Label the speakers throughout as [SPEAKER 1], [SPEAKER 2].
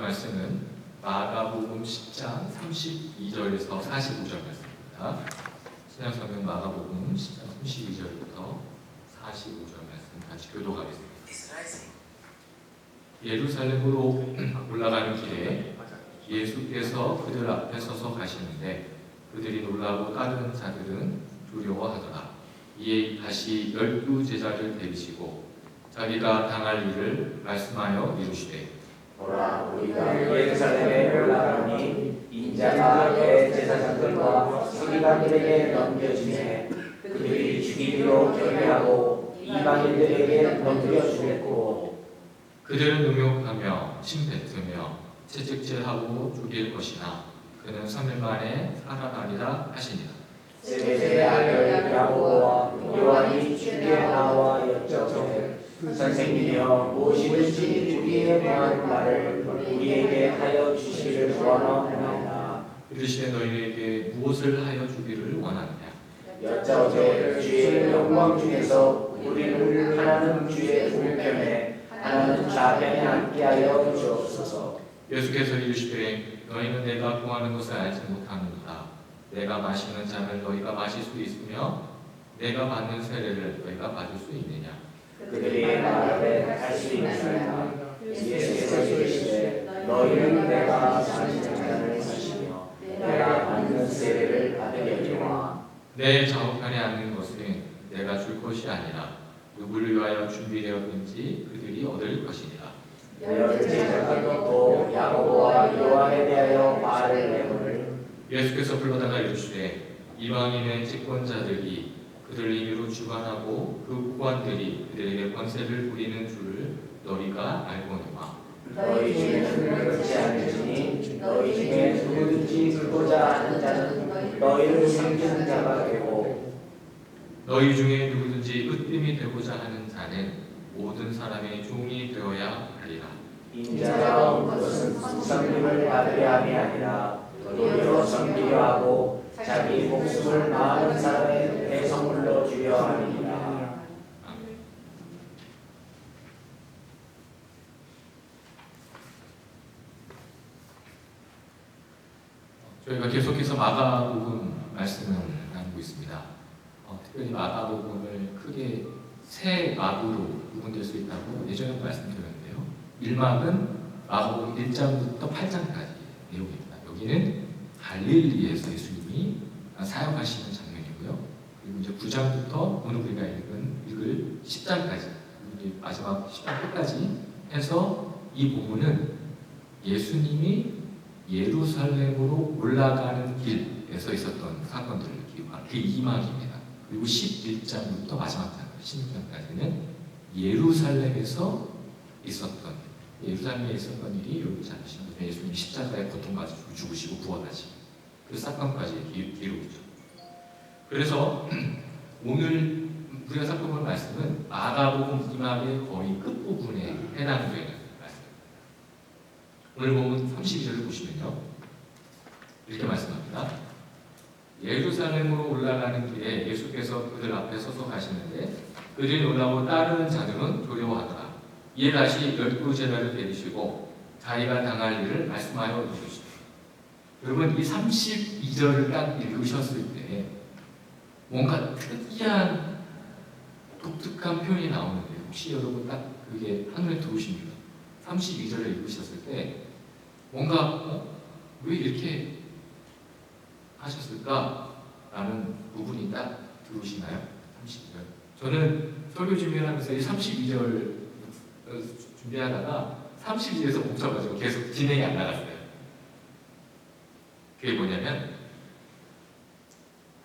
[SPEAKER 1] 말씀은 마가복음 10장 32절에서 45절 말씀입니다. 신약성경 마가복음 10장 32절부터 45절 말씀 같이 교독하겠습니다. 예루살렘으로 올라가는 길에 예수께서 그들 앞에 서서 가시는데 그들이 놀라고 따르는 자들은 두려워하더라. 이에 다시 12제자를 데리시고 자기가 당할 일을 말씀하여 이르시되
[SPEAKER 2] 보라, 우리가 예루살렘에 올라가니 인자가 대제사장들과 서기관들에게 넘겨주매 그들이 죽이기로 결의하고 이방인들에게 넘겨주겠고
[SPEAKER 1] 그들은 능욕하며 침뱉으며 채찍질하고 죽일 것이나 그는 3일 만에 살아나리라 하시니라.
[SPEAKER 2] 세베대의 아들 야고보와 요한이 주께 나와 여쭤되 선생님이여 무엇이든지 우리의 명한 말을 우리에게 하여 주시기를 원하나이다.
[SPEAKER 1] 이르시되 너희에게 무엇을 하여 주기를 원하느냐.
[SPEAKER 2] 여짜오되 주의 영광 중에서 우리를 하나는 주의 우편에 하나는 좌편에 앉게 하여 주옵소서.
[SPEAKER 1] 예수께서 이르시되 너희는 내가 구하는 것을 알지 못하는도다. 내가 마시는 잔을 너희가 마실 수 있으며 내가 받는 세례를 너희가 받을 수 있느냐.
[SPEAKER 2] 그들이 말하되 할 수 있느니라. 예수께서 이르시되 너희는 내가 마시는 잔을 마시며 내가 받는 세례를 받으려니와
[SPEAKER 1] 내 좌우편에 앉는 것은 내가 줄 것이 아니라 누구를 위하여 준비되었든지 그들이 얻을 것이니라.
[SPEAKER 2] 열 제자가 또 야고보와 요한에 대하여 말을 내거늘
[SPEAKER 1] 예수께서 불러다가 이르시되 이방인의 집권자들이 그들 임의로 주관하고 그 후관들이 그들에게 권세를 부리는 줄을 너희가 알거니와
[SPEAKER 2] 너희 중에는 그렇지 않으니 너희 중에 누구든지 듣고자 하는 자는 너희를 섬기는 자가 되고
[SPEAKER 1] 너희 중에 누구든지 으뜸이 되고자 하는 자는 모든 사람의 종이 되어야 하리라.
[SPEAKER 2] 인자가 온 것은 섬김을 받으려 함이 아니라 도리어 섬기려 하고 자기 목숨을 많은 사람의 대성물로 주려 함이니라.
[SPEAKER 1] 저희가 계속해서 마가복음 말씀을 나누고 있습니다. 특별히 마가복음을 크게 세 막으로 구분될 수 있다고 예전에 말씀드렸는데요. 1막은 마가복음 1장부터 8장까지 내용입니다. 여기는 갈릴리에서 예수님이 사역하시는 장면이고요. 그리고 이제 9장부터 오늘 우리가 읽을 10장까지 마지막 10장 끝까지 해서 이 부분은 예수님이 예루살렘으로 올라가는 길에서 있었던 사건들을 기록한 그 2막입니다. 그리고 11장부터 마지막 장 16장까지는 예루살렘에서 예루살렘에 있었던 일이 여기 잘 아시는 것처럼 예수님이 십자가에 고통받으시고 죽으시고 부활하시고 그 사건까지 기록이죠. 그래서 오늘 우리가 살펴볼 말씀은 마가복음 2막의 거의 끝부분에 해당되는 말씀입니다. 오늘 보면 32절을 보시면요. 이렇게 말씀합니다. 예루살렘으로 올라가는 길에 예수께서 그들 앞에 서서 가시는데 그들이 놀라고 따르는 자들은 두려워하더라. 이에 다시 12제자를 데리시고 자기가 당할 일을 말씀하여 이르시되 여러분 이 32절을 딱 읽으셨을 때 뭔가 특이한 독특한 표현이 나오는데 혹시 여러분 딱 그게 한눈에 들어오십니까? 32절을 읽으셨을 때 뭔가 왜 이렇게 하셨을까? 라는 부분이 딱 들어오시나요? 32절. 저는 설교 준비하면서 이 32절 준비하다가 32절에서 멈춰가지고 계속 진행이 안 나갔어요. 그게 뭐냐면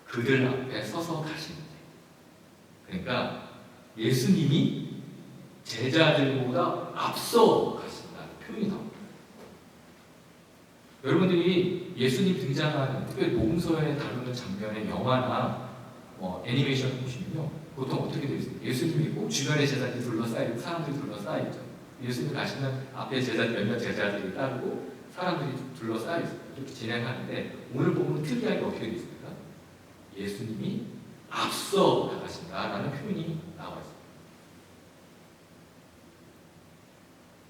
[SPEAKER 1] 그들 앞에 서서 가시는 거예요. 그러니까 예수님이 제자들보다 앞서 가신다는 표현이 나옵니다. 여러분들이 예수님 등장하는 특별히 복음서에 다루는 장면의 영화나 애니메이션을 보시면요. 보통 어떻게 되어 있어요? 예수님이 있고 주변에 제자들이 둘러싸이고 사람들이 둘러싸이죠. 예수님이 가시면 앞에 몇몇 제자들이 따르고 사람들이 둘러싸여 있어요. 이렇게 진행하는데 오늘 보면 특이하게 어떻게 되어 있습니까? 예수님이 앞서 나가신다라는 표현이 나와 있습니다.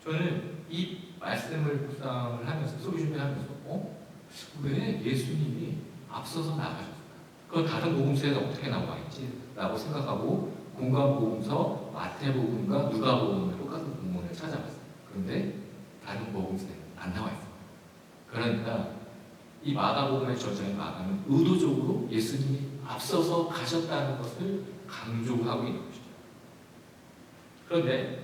[SPEAKER 1] 저는 이 말씀을 묵상을 하면서 소비 준비하면서 왜 예수님이 앞서서 나가셨을까? 그건 다른 복음서에는 어떻게 나와 있지?라고 생각하고 공관복음서, 마태복음과 누가복음의 똑같은 본문을 찾아봤어요. 그런데 다른 복음서에는 안 나와 있어요. 그러니까 이 마가복음의 저자인 마가는 의도적으로 예수님이 앞서서 가셨다는 것을 강조하고 있는 것이죠. 그런데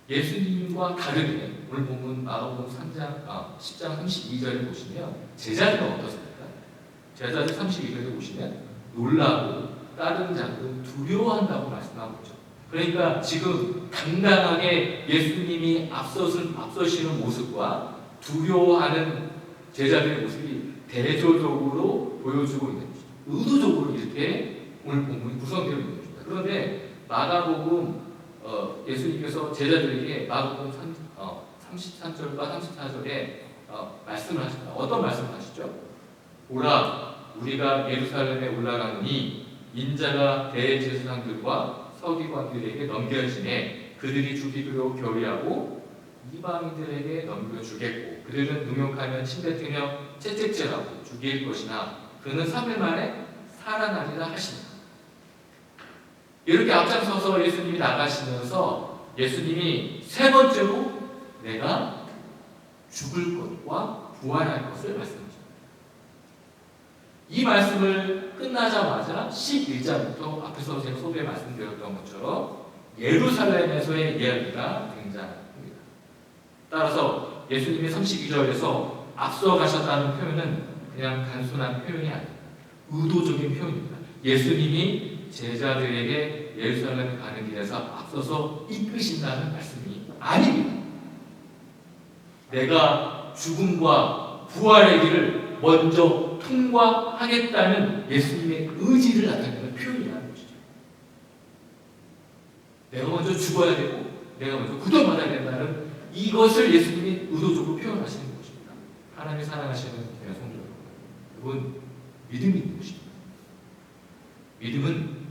[SPEAKER 1] 예수님과 다르게 오늘 본문 마가복음 10장 32절을 보시면 제자들은 어떻습니까? 제자들 32절에 보시면 놀라고 다른 자들은 두려워한다고 말씀하고 있죠. 그러니까 지금 당당하게 예수님이 앞서시는 모습과 두려워하는 제자들의 모습이 대조적으로 보여주고 있는 것이죠. 의도적으로 이렇게 오늘 본문이 구성되어 있는 것입니다. 그런데 마가복음 예수님께서 제자들에게 마가복음 33절과 34절에 말씀을 하십니다. 어떤 말씀을 하시죠? 보라, 우리가 예루살렘에 올라가니 인자가 대제사장들과 서기관들에게 넘겨지매 그들이 죽이기로 결의하고 이방인들에게 넘겨주겠고 그들은 능욕하면 침뱉으며 채찍질하고 죽일 것이나 그는 3일 만에 살아나리라 하시니라. 이렇게 앞장서서 예수님이 나가시면서 예수님이 세 번째로 내가 죽을 것과 부활할 것을 말씀하십니다. 이 말씀을 끝나자마자 11장부터 앞에서 제가 소개에 말씀드렸던 것처럼 예루살렘에서의 이야기가 등장합니다. 따라서 예수님이 32절에서 앞서 가셨다는 표현은 그냥 단순한 표현이 아닙니다. 의도적인 표현입니다. 예수님이 제자들에게 예루살렘에 가는 길에서 앞서서 이끄신다는 말씀이 아닙니다. 내가 죽음과 부활의 길을 먼저 통과하겠다는 예수님의 의지를 나타내는 표현이라는 것이죠. 내가 먼저 죽어야 되고 내가 먼저 구원받아야 된다는 이것을 예수님이 의도적으로 표현하시는 것입니다. 하나님이 사랑하시는 교회 성도 여러분, 그건 믿음이 있는 것입니다. 믿음은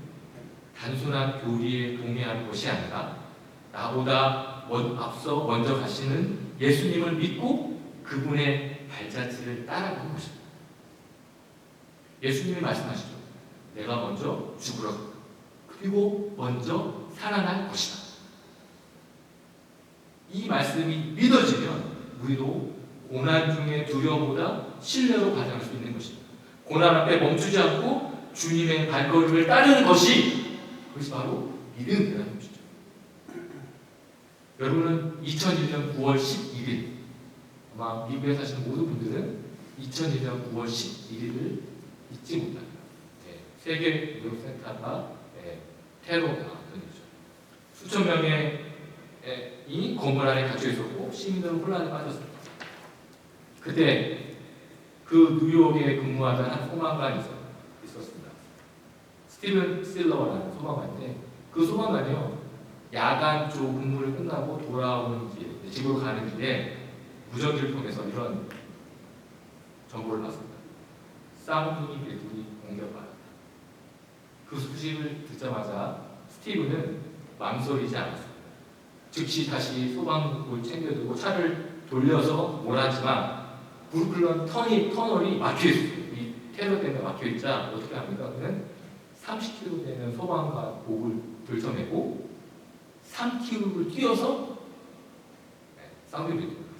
[SPEAKER 1] 단순한 교리에 동의하는 것이 아니라 나보다 앞서 먼저 가시는 예수님을 믿고 그분의 발자취를 따라가는 것입니다. 예수님이 말씀하시죠. 내가 먼저 죽으러 그리고 먼저 살아날 것이다. 이 말씀이 믿어지면 우리도 고난 중에 두려움보다 신뢰로 가져갈 수 있는 것입니다. 고난 앞에 멈추지 않고 주님의 발걸음을 따르는 것이 그것이 바로 믿음이라는 것이죠. 여러분은 2001년 9월 11일 아마 미국에 사시는 모든 분들은 2001년 9월 11일을 잊지 못합니다. 세계 무역센터가 테러가 일어났죠. 수천 명의 이 건물 안에 갇혀 있었고 시민들은 혼란에 빠졌습니다. 그때 그 뉴욕에 근무하던 한 소방관이 있었습니다. 스티븐 실러라는 소방관인데 그 소방관이요 야간 쪽 근무를 끝나고 돌아오는 길 집으로 가는 길에 무전기를 통해서 이런 정보를 받습니다. 쌍둥이 배들이 공격받았다. 그 소식을 듣자마자 스티븐은 망설이지 않았습니다. 즉시 다시 소방복을 챙겨들고 차를 돌려서 몰았지만 브루클린 터널이 막혀있어요. 이 테러 때문에 막혀있자 어떻게 합니까? 그는 30km 되는 소방복을 들쳐매고 3km를 뛰어서 쌍둥이를 들어갔어요.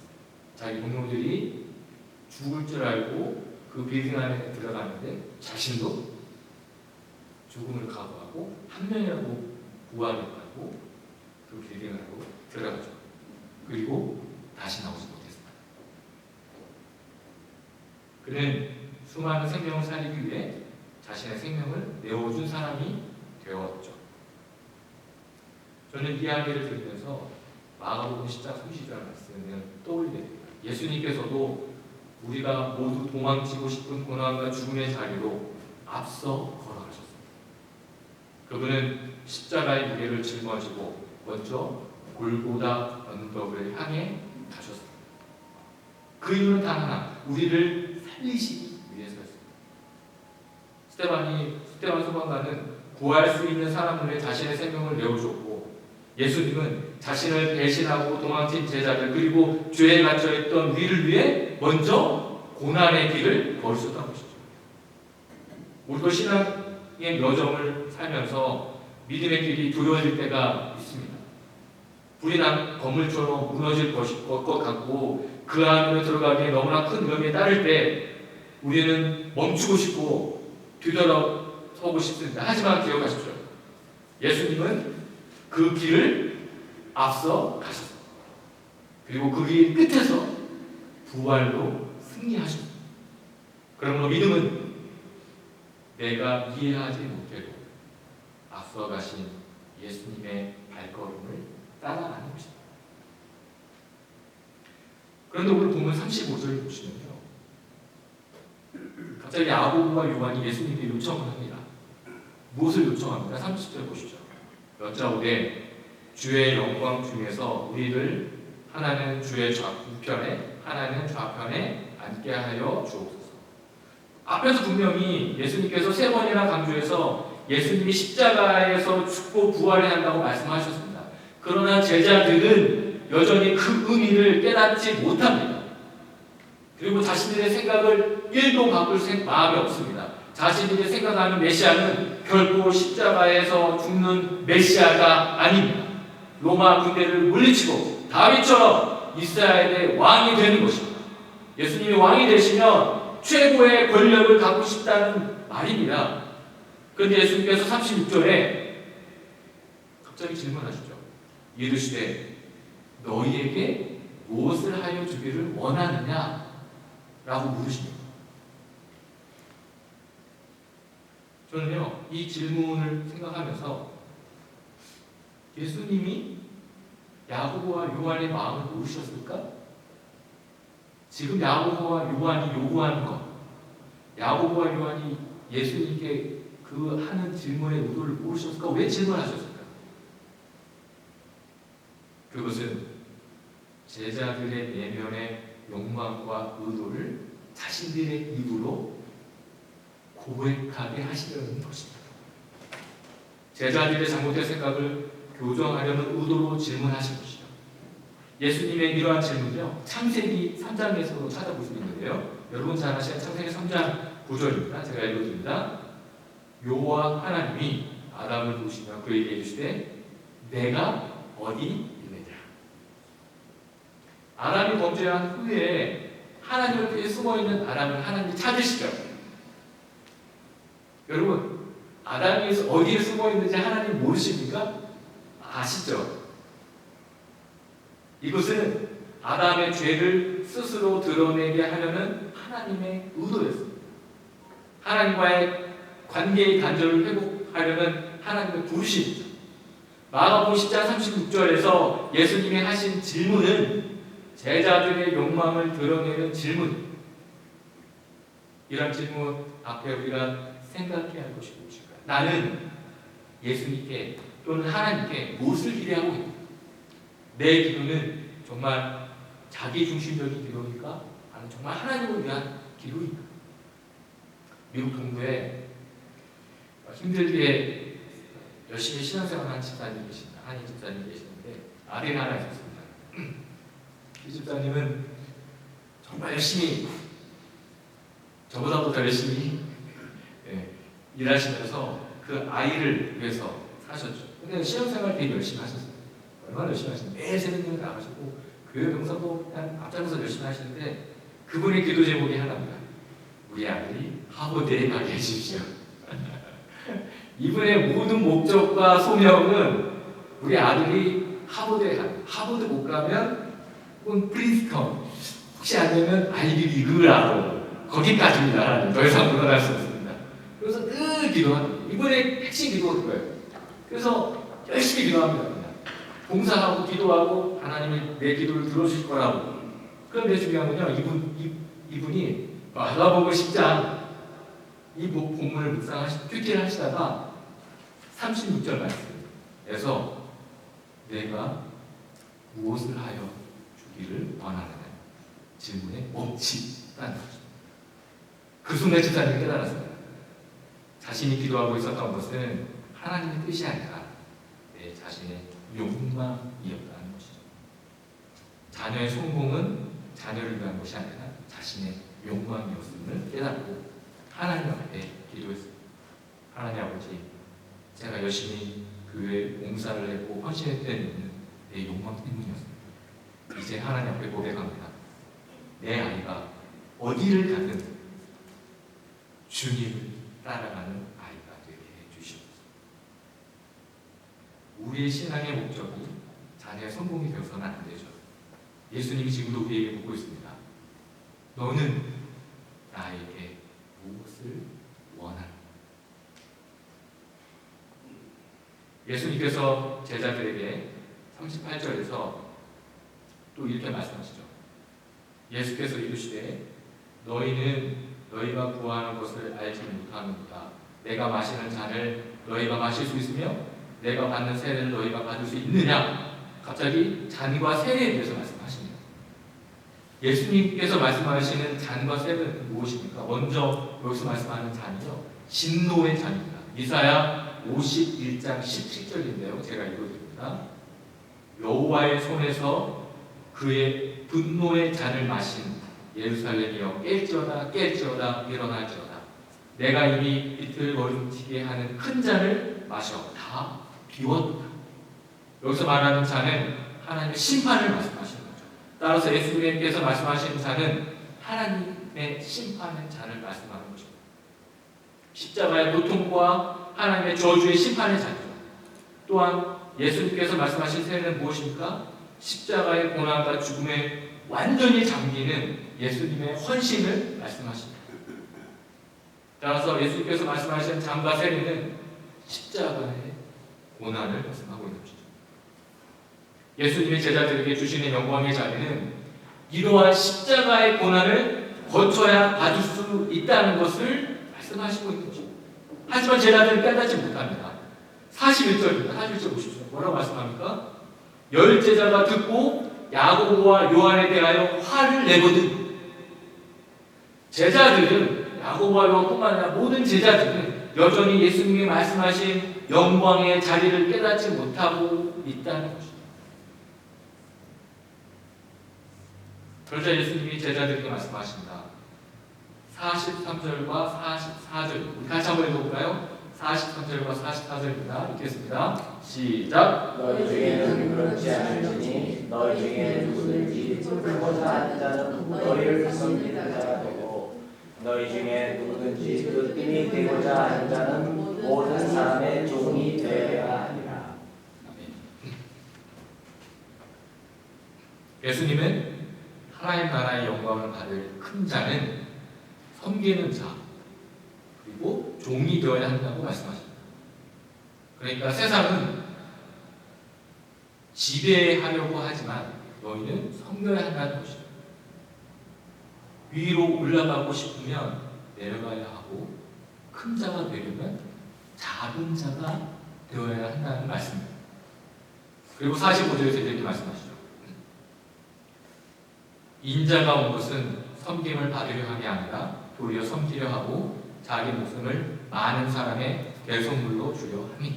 [SPEAKER 1] 자기 동료들이 죽을 줄 알고 그 빌딩 안에 들어가는데 자신도 죽음을 각오하고 한 명이라도 구하겠다고 그 빌딩 안으로 들어가죠. 그리고 다시 나오지 못했습니다. 그는 수많은 생명을 살리기 위해 자신의 생명을 내어준 사람이 되었죠. 저는 이 이야기를 들으면서 마가복음 10장 30절 말씀을 떠올리게 됩니다. 예수님께서도 우리가 모두 도망치고 싶은 고난과 죽음의 자리로 앞서 걸어가셨습니다. 그분은 십자가의 무게를 짊어지고 먼저 골고다 언덕을 향해 가셨습니다. 그 이유는 단 하나, 우리를 살리시기 위해서였습니다. 스테반 소방관은 구할 수 있는 사람을 위해 자신의 생명을 내어줬고 예수님은 자신을 배신하고 도망친 제자들 그리고 죄에 갇혀있던 우리를 위해 먼저 고난의 길을 걸으셨다는 것이죠. 우리도 신앙의 여정을 살면서 믿음의 길이 두려워질 때가 있습니다. 불이 난 건물처럼 무너질 것 같고 그 안으로 들어가기에 너무나 큰 위험에 따를 때 우리는 멈추고 싶고 뒤돌아서고 싶습니다. 하지만 기억하십시오. 예수님은 그 길을 앞서 가셨습니다. 그리고 그 길 끝에서 부활로 승리하셨습니다. 그러므로 믿음은 내가 이해하지 못해도 앞서 가신 예수님의 발걸음을 따라가는 것입니다. 그런데 오늘 보면 35절을 보시면요. 갑자기 야고보와 요한이 예수님께 요청을 합니다. 무엇을 요청합니까? 30절 보시죠. 여짜오되 주의 영광 중에서 우리를 하나는 주의 우편에 하나는 좌편에 앉게 하여 주옵소서. 앞에서 분명히 예수님께서 3번이나 강조해서 예수님이 십자가에서 죽고 부활해야 한다고 말씀하셨습니다. 그러나 제자들은 여전히 그 의미를 깨닫지 못합니다. 그리고 자신들의 생각을 1도 바꿀 마음이 없습니다. 자신들이 생각하는 메시아는 결코 십자가에서 죽는 메시아가 아닙니다. 로마 군대를 물리치고 다윗처럼 이스라엘의 왕이 되는 것입니다. 예수님이 왕이 되시면 최고의 권력을 갖고 싶다는 말입니다. 그런데 예수님께서 36절에 갑자기 질문하시죠. 이르시되 너희에게 무엇을 하여 주기를 원하느냐? 라고 물으십니다. 저는요, 이 질문을 생각하면서 예수님이 야고보와 요한의 마음을 모르셨을까? 지금 야고보와 요한이 요구하는 것, 야고보와 요한이 예수님께 그 하는 질문의 의도를 모르셨을까? 왜 질문하셨을까? 그것은 제자들의 내면의 욕망과 의도를 자신들의 입으로 고백하게 하시려는 것입니다. 제자들의 잘못된 생각을 교정하려는 의도로 질문하신 것이죠. 예수님의 이러한 질문은요, 창세기 3장에서 찾아볼 수 있는데요. 여러분 잘 아시는 창세기 3장 9절입니다. 제가 읽어드립니다. 여호와 하나님이 아담을 보시며 그에게 이르시되 내가 어디 있느냐. 아담이 범죄한 후에 하나님 앞에 숨어있는 아담을 하나님이 찾으시죠. 여러분, 아담이 어디에 숨어있는지 하나님 모르십니까? 아시죠? 이것은 아담의 죄를 스스로 드러내게 하려는 하나님의 의도였습니다. 하나님과의 관계의 단절을 회복하려는 하나님의 부르심이죠. 마가복음 10장 36절에서 예수님이 하신 질문은 제자들의 욕망을 드러내는 질문입니다. 이런 질문 앞에 우리가 생각해야 할 것이 무엇일까요? 나는 예수님께 또는 하나님께 무엇을 기대하고 있는가? 내 기도는 정말 자기 중심적인 기도입니까? 아니면 정말 하나님을 위한 기도입니까? 미국 동부에 힘들게 열심히 신앙생활하는 집사님이 계십니다. 한인 집사님이 계시는데 아들이 하나 있었습니다. 이 집사님은 정말 열심히, 저보다도 더 열심히 일하시면서 그 아이를 위해서 사셨죠. 근데 신앙생활 되게 열심히 하셨어요. 얼마나 열심히 하시는데 매일 새벽에 나가시고 교회 봉사도 그냥 앞장서 열심히 하시는데 그분의 기도 제목이 하나입니다. 우리 아들이 하버드에 가게 해주십시오. 이분의 모든 목적과 소명은 우리 아들이 하버드에 가요. 하버드 못 가면 혹은 프린스턴, 혹시 안 되면 아이비리그라고 거기까지입니다. 더 이상 물러날 수 없습니다. 그래서 늘 기도하는, 이분의 핵심 기도가 그거예요. 그래서 열심히 기도합니다. 봉사하고 기도하고 하나님이 내 기도를 들어주실 거라고. 그런데 중요한 건요, 이분이 마가복음 10장 이 본문을 큐티를 하시다가 36절 말씀에서 내가 무엇을 하여 주기를 원하느냐 질문에 멈칫다는 것입니다. 그 순간 집사님이 깨달았습니다. 자신이 기도하고 있었던 것은 하나님의 뜻이 아니라 내 자신의 욕망이었다는 것이죠. 자녀의 성공은 자녀를 위한 것이 아니라 자신의 욕망이었음을 깨닫고 하나님 앞에 기도했습니다. 하나님 아버지, 제가 열심히 교회 봉사를 했고 헌신했던 이유는 내 욕망 때문이었습니다. 이제 하나님 앞에 고백합니다. 내 아이가 어디를 가든 주님을 따라가는 아이가 되게 해주시옵소서. 우리의 신앙의 목적이 자녀의 성공이 되어서는 안 되죠. 예수님이 지금도 우리에게 묻고 있습니다. 너는 나에게 무엇을 원하는가? 예수님께서 제자들에게 38절에서 또 이렇게 말씀하시죠. 예수께서 이르시되 너희는 너희가 구하는 것을 알지 못하는도다. 내가 마시는 잔을 너희가 마실 수 있으며 내가 받는 세례를 너희가 받을 수 있느냐? 갑자기 잔과 세례에 대해서 말씀하십니다. 예수님께서 말씀하시는 잔과 세례는 무엇입니까? 먼저 여기서 말씀하는 잔이요, 진노의 잔입니다. 이사야 51장 17절인데요. 제가 읽어드립니다. 여호와의 손에서 그의 분노의 잔을 마신 예루살렘이여 깰지어다 깰지어다 일어날지어다. 내가 이미 이틀 멀음치게 하는 큰 잔을 마셔 다 비웠다. 여기서 말하는 잔은 하나님의 심판을 말씀하시는 거죠. 따라서 예수님께서 말씀하시는 잔은 하나님의 심판의 잔을 말씀하는 거죠. 십자가의 고통과 하나님의 저주의 심판의 잔이죠. 또한 예수님께서 말씀하신 세례는 무엇입니까? 십자가의 고난과 죽음에 완전히 잠기는 예수님의 헌신을 말씀하십니다. 따라서 예수님께서 말씀하신 잔과 세례는 십자가의 고난을 말씀하고 있는 것이죠. 예수님이 제자들에게 주시는 영광의 자리는 이러한 십자가의 고난을 거쳐야 받을 수 있다는 것을 말씀하시고 있는 것이죠. 하지만 제자들은 깨닫지 못합니다. 41절입니다. 41절 보십시오. 뭐라고 말씀합니까? 열 제자가 듣고 야고보와 요한에 대하여 화를 내거든. 제자들은, 야고보와 요한뿐만 아니라 모든 제자들은 여전히 예수님이 말씀하신 영광의 자리를 깨닫지 못하고 있다는 것입니다. 그러자 예수님이 제자들에게 말씀하십니다. 43절과 44절 우리 같이 한번 읽어볼까요? 43절과 44절입니다. 읽겠습니다. 시작.
[SPEAKER 2] 너희 중에는 그렇지 않을지니 너희 중에 누구든지 풀고자 하는 자는 너희를 섬기는 자가 되고 너희 중에 누구든지 으뜸이 되고자 하는 자는 모든 사람의 종이 되어야 하리라.
[SPEAKER 1] 예수님은 하나님 나라의 영광을 받을 큰 자는 섬기는 자 그리고 종이 되어야 한다고 말씀하십니다. 그러니까 세상은 지배하려고 하지만 너희는 섬겨야 한다는 것이죠. 위로 올라가고 싶으면 내려가야 하고 큰 자가 되려면 작은 자가 되어야 한다는 말씀입니다. 그리고 45절에서 이렇게 말씀하시죠. 인자가 온 것은 섬김을 받으려 함이 아니라 도리어 섬기려 하고 자기 목숨을 많은 사람의 대속물로 주려 함이.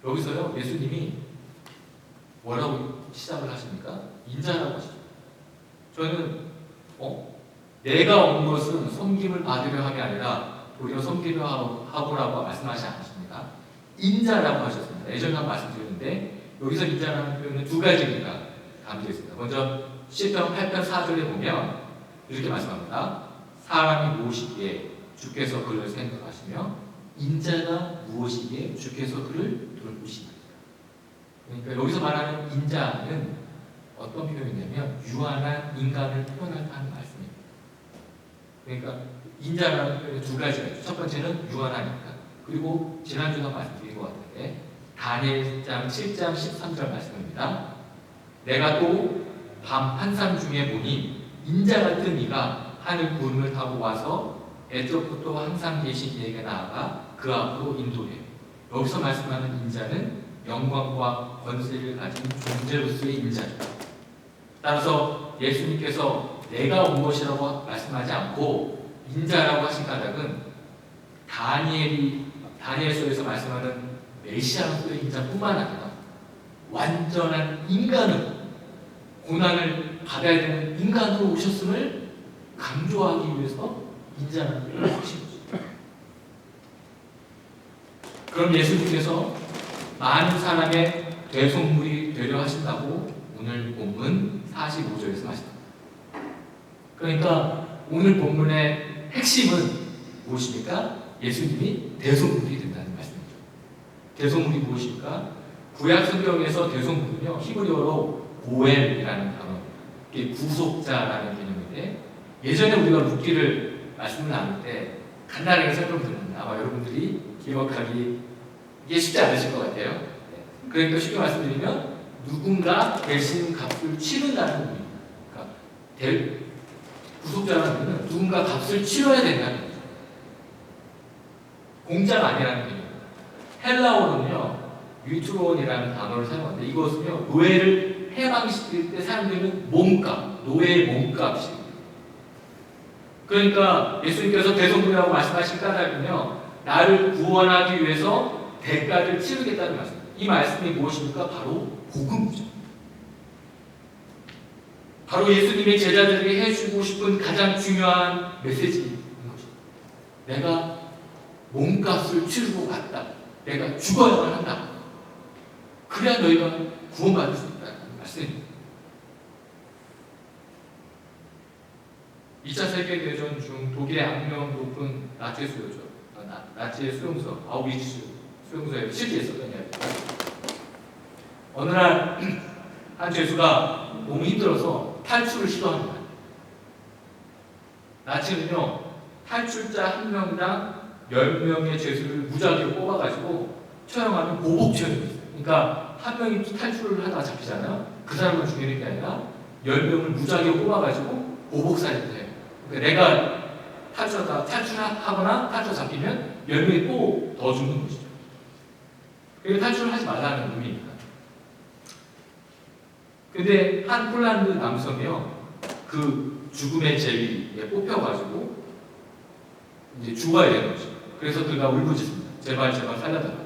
[SPEAKER 1] 여기서요 예수님이 뭐라고 시작을 하십니까? 인자라고 하시죠. 저는 내가 온 것은 섬김을 받으려 함이 아니라 도리어 섬기려 하고라고 말씀하시지 않으십니다. 인자라고 하셨습니다. 예전에 한번 말씀드렸는데 여기서 인자라는 표현은 두 가지입니다. 담겨있습니다. 먼저 시편 8편 4절에 보면 이렇게 말씀합니다. 사람이 무엇이기에 주께서 그를 생각하시며 인자가 무엇이기에 주께서 그를 돌보시나이까. 그러니까 여기서 말하는 인자는 어떤 표현이냐면 유한한 인간을 표현한다는 말씀입니다. 그러니까 인자라는 표현이 두 가지가 있죠. 첫 번째는 유한한 인간. 그리고 지난주에 말씀드린 것 같은데 다니엘장 7장 13절 말씀입니다. 내가 또 밤 한산 중에 보니 인자 같은 이가 하늘 구름을 타고 와서 애적부터 항상 계신 이에게 나아가 그 앞으로 인도해. 여기서 말씀하는 인자는 영광과 권세를 가진 존재로서의 인자죠. 따라서 예수님께서 내가 온 것이라고 말씀하지 않고 인자라고 하신 까닭은 다니엘서에서 말씀하는 메시아로서의 인자뿐만 아니라 완전한 인간으로, 고난을 받아야 되는 인간으로 오셨음을 강조하기 위해서 인자라는 걸 하신 거죠. 그럼 예수님께서 많은 사람의 대속물이 되려 하신다고 오늘 본문 45절에서 하십니다. 그러니까 오늘 본문의 핵심은 무엇입니까? 예수님이 대속물이 된다는 말씀이죠. 대속물이 무엇입니까? 구약 성경에서 대속물은요, 히브리어로 고엘이라는 단어, 이게 구속자라는 개념인데, 예전에 우리가 룻기를 말씀을 나눌 때 간단하게 설명드렸는데 아마 여러분들이 기억하기 이게 쉽지 않으실 것 같아요. 그러니까 쉽게 말씀드리면 누군가 대신 값을 치른다는 의미입니다. 그러니까 구속자라는 의미는 누군가 값을 치러야 된다는 거죠. 공짜가 아니라는 의미입니다. 헬라어로는요, 유트론이라는 단어를 사용하는데 이것은요, 노예를 해방시킬 때 사용되는 몸값, 노예의 몸값입니다. 그러니까 예수님께서 대속물이라고 말씀하신 까닭은요, 나를 구원하기 위해서 대가를 치르겠다는 말씀. 이 말씀이 무엇입니까? 바로 복음이죠. 바로 예수님의 제자들에게 해주고 싶은 가장 중요한 메시지인 거죠. 내가 몸값을 치르고 갔다. 내가 죽어야만 한다. 그래야 너희가 구원받을 수 있다는 말씀입니다. 2차 세계대전 중 독일의 악명 높은 나치 수요죠. 나치의 수용소, 아우비츠 수용소에 실제 있었던 이야기입니다. 어느 날 한 죄수가 너무 힘들어서 탈출을 시도합니다. 나치는요, 탈출자 한 명당 10명의 죄수를 무작위로 뽑아가지고 처형하는 보복 처형이 있어요. 그러니까 한 명이 탈출을 하다가 잡히잖아요. 그 사람을 죽이는 게 아니라 10명을 무작위로 뽑아가지고 보복살인을 해요. 그러니까 내가 탈출하거나 탈출 잡히면 10명이 또 더 죽는 것이죠. 그러니까 탈출을 하지 말라는 의미입니다. 근데 한 폴란드 남성이요, 그 죽음의 제비에 뽑혀가지고 이제 죽어야 되는 거죠. 그래서 그가 울부짖습니다. 제발 살려달라.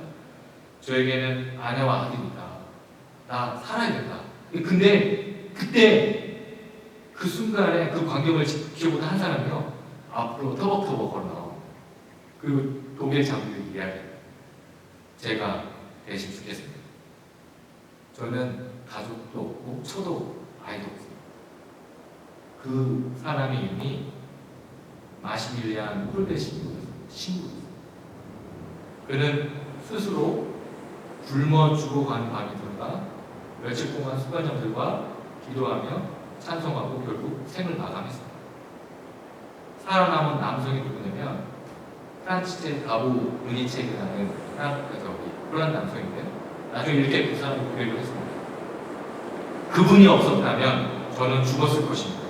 [SPEAKER 1] 저에게는 아내와 아들이 있다. 나 살아야 된다. 근데 그때 그 순간에 그 광경을 지켜보던 한 사람이요, 앞으로 터벅터벅 걸어나와. 그리고 독일 장교에게 이야기해요. 제가 대신 죽겠습니다. 저는 가족도 없고 처도 없고 아이도 없습니다. 그 사람의 이름이 마시밀리안 콜베신이었습니다. 신부였습니다. 그는 스스로 굶어 죽어가는 밤이 들어가 며칠 동안 수관장들과 기도하며 찬송하고 결국 생을 마감했습니다. 살아남은 남성이 누구냐면 프란치체 가보 무니체크라는 그런 남성인데요. 나중에 이렇게 그 사람을 고백을 했습니다. 그분이 없었다면 저는 죽었을 것입니다.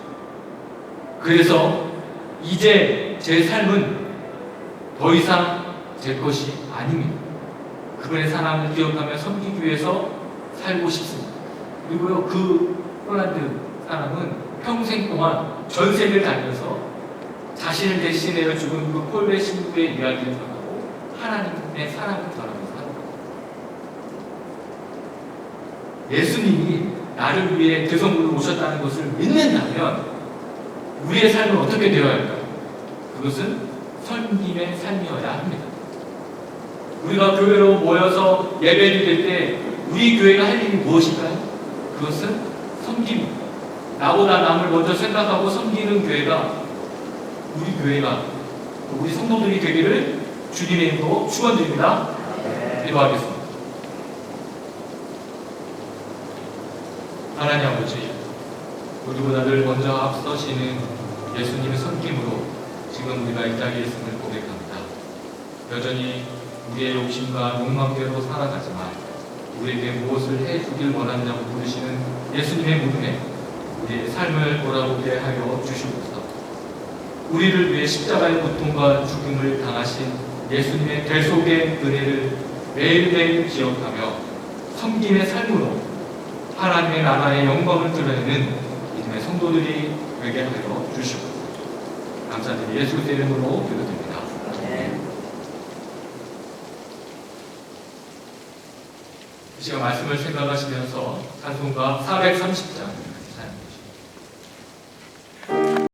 [SPEAKER 1] 그래서 이제 제 삶은 더 이상 제 것이 아닙니다. 그분의 사랑을 기억하며 섬기기 위해서 살고 싶습니다. 그리고요, 그 폴란드 사람은 평생 동안 전 세계를 다니면서 자신을 대신하여 죽은 그 콜베 신부의 이야기를 전하고 하나님의 사랑을 전하면서 살아갑니다. 예수님이 나를 위해 대성물로 오셨다는 것을 믿는다면 우리의 삶은 어떻게 되어야 할까요? 그것은 섬김의 삶이어야 합니다. 우리가 교회로 모여서 예배를 드릴 때 우리 교회가 할 일이 무엇일까요? 그것은 섬김입니다. 나보다 남을 먼저 생각하고 섬기는 교회가 우리 교회가 우리 성도들이 되기를 주님의 이름으로 축원드립니다. 기도하겠습니다. 하나님 아버지, 우리보다를 먼저 앞서시는 예수님의 섬김으로 지금 우리가 이 자리에 있음을 고백합니다. 여전히 우리의 욕심과 욕망대로 살아가지만 우리에게 무엇을 해주길 원하느냐고 부르시는 예수님의 물음에 우리의 삶을 돌아보게 하여 주시옵소서. 우리를 위해 십자가의 고통과 죽음을 당하신 예수님의 대속의 은혜를 매일매일 기억하며 섬김의 삶으로 하나님의 나라의 영광을 드러내는 믿음의 성도들이 되게 하여 주시옵소서. 감사드리 예수 그리스도의 이름으로 기도드립니다. 시간 말씀을 생각하시면서 찬송가 430장